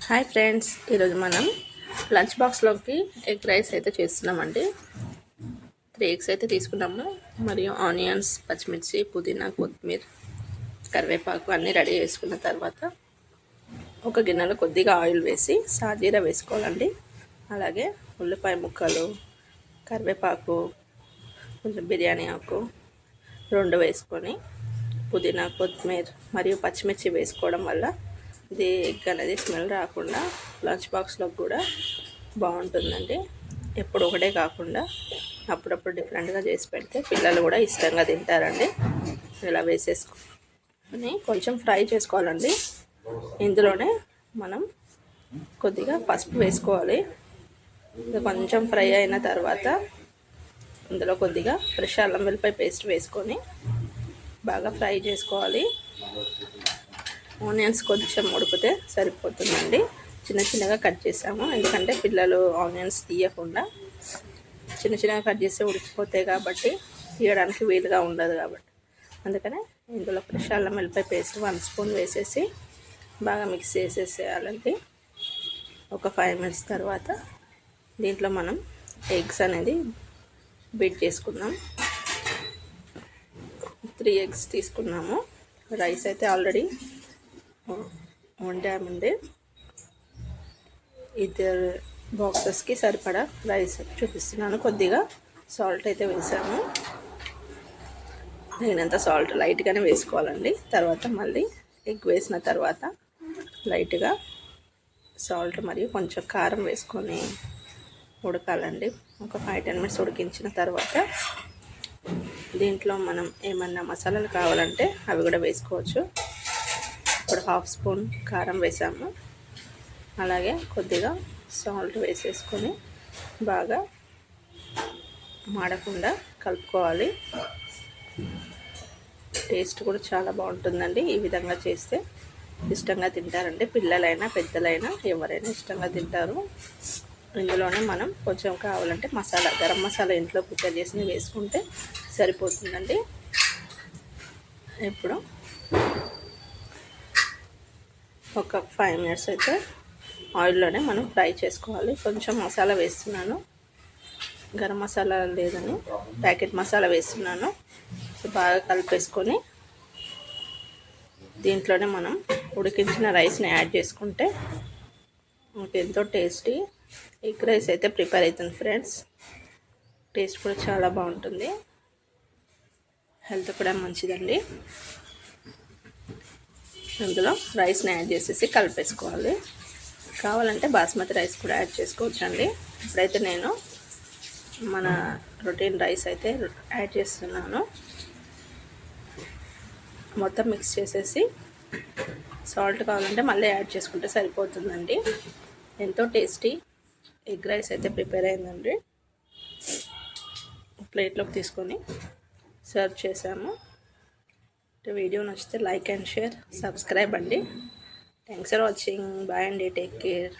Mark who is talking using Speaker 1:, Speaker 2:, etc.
Speaker 1: Hi friends, ఈరోజు మనం lunch బాక్స్లోకి ఎగ్ రైస్ అయితే చేస్తున్నామండి. 3 ఎగ్స్ అయితే తీసుకున్నాము, మరియు ఆనియన్స్, పచ్చిమిర్చి, పుదీనా, కొత్తిమీర, కరివేపాకు అన్నీ రెడీ చేసుకున్న తర్వాత ఒక గిన్నెలో కొద్దిగా ఆయిల్ వేసి సాజీరా వేసుకోవాలండి. అలాగే ఉల్లిపాయ ముక్కలు, కరివేపాకు, కొంచెం బిర్యానీ ఆకు 2 వేసుకొని పుదీనా, కొత్తిమీర మరియు పచ్చిమిర్చి వేసుకోవడం వల్ల ఇది ఎగ్ అనేది స్మెల్ రాకుండా లంచ్ బాక్స్లోకి కూడా బాగుంటుందండి. ఎప్పుడు ఒకటే కాకుండా అప్పుడప్పుడు డిఫరెంట్గా చేసి పెడితే పిల్లలు కూడా ఇష్టంగా తింటారండి. ఇలా వేసేసుకొని కొంచెం ఫ్రై చేసుకోవాలండి. ఇందులోనే మనం కొద్దిగా పసుపు వేసుకోవాలి. ఇది కొంచెం ఫ్రై అయిన తర్వాత ఇందులో కొద్దిగా ఫ్రెష్ అల్లం వెల్లిపాయ పేస్ట్ వేసుకొని బాగా ఫ్రై చేసుకోవాలి. ఆనియన్స్ కొంచెం ఉడికితే సరిపోతుందండి. చిన్న చిన్నగా కట్ చేసాము, ఎందుకంటే పిల్లలు ఆనియన్స్ తీయకుండా చిన్న చిన్నగా కట్ చేస్తే ఉడికిపోతాయి కాబట్టి తీయడానికి వీలుగా ఉండదు కాబట్టి అందుకనే ఇందులో ఫ్రెష్ అల్లం వెల్లిపాయ పేస్ట్ 1 స్పూన్ వేసేసి బాగా మిక్స్ చేసేసేయాలండి. ఒక 5 మినిట్స్ తర్వాత దీంట్లో మనం ఎగ్స్ అనేది బీట్ చేసుకుందాం. 3 ఎగ్స్ తీసుకున్నాము. రైస్ అయితే ఆల్రెడీ వండామండి. 2 బాక్సెస్కి సరిపడా రైస్ చూపిస్తున్నాను. కొద్దిగా సాల్ట్ అయితే వేసాము. తగినంత సాల్ట్ లైట్గానే వేసుకోవాలండి. తర్వాత మళ్ళీ ఎగ్ వేసిన తర్వాత లైట్గా సాల్ట్ మరియు కొంచెం కారం వేసుకొని ఉడకాలండి. ఒక 5-10 మినిట్స్ ఉడికించిన తర్వాత దీంట్లో మనం ఏమన్నా మసాలాలు కావాలంటే అవి కూడా వేసుకోవచ్చు. ఇప్పుడు 1/2 స్పూన్ కారం వేసాము. అలాగే కొద్దిగా సాల్ట్ వేసేసుకొని బాగా మాడకుండా కలుపుకోవాలి. టేస్ట్ కూడా చాలా బాగుంటుందండి. ఈ విధంగా చేస్తే ఇష్టంగా తింటారండి. పిల్లలైనా పెద్దలైనా ఎవరైనా ఇష్టంగా తింటారు. ఇందులోనే మనం కొంచెం కావాలంటే మసాలా, గరం మసాలా ఇంట్లో ప్రిపేర్ చేసి వేసుకుంటే సరిపోతుందండి. ఇప్పుడు ఒక 5 మినిట్స్ అయితే ఆయిల్లోనే మనం ఫ్రై చేసుకోవాలి. కొంచెం మసాలా వేస్తున్నాను, గరం మసాలా లేదని ప్యాకెట్ మసాలా వేస్తున్నాను. బాగా కలిపేసుకొని దీంట్లోనే మనం ఉడికించిన రైస్ని యాడ్ చేసుకుంటే ఎంతో టేస్టీ ఎగ్ రైస్ అయితే ప్రిపేర్ అవుతుంది ఫ్రెండ్స్. టేస్ట్ కూడా చాలా బాగుంటుంది, హెల్త్ కూడా మంచిదండి. ఇందులో రైస్ని యాడ్ చేసేసి కలిపేసుకోవాలి. కావాలంటే బాస్మతి రైస్ కూడా యాడ్ చేసుకోవచ్చు అండి. ఇప్పుడైతే నేను మన రొటీన్ రైస్ అయితే యాడ్ చేస్తున్నాను. మొత్తం మిక్స్ చేసేసి సాల్ట్ కావాలంటే మళ్ళీ యాడ్ చేసుకుంటే సరిపోతుందండి. ఎంతో టేస్టీ ఎగ్ రైస్ అయితే ప్రిపేర్ అయిందండి. ప్లేట్లోకి తీసుకొని సర్వ్ చేసాము. వీడియో నచ్చితే లైక్ అండ్ షేర్, సబ్స్క్రైబ్ అండి. Thanks for watching. బాయ్ అండి. Take care.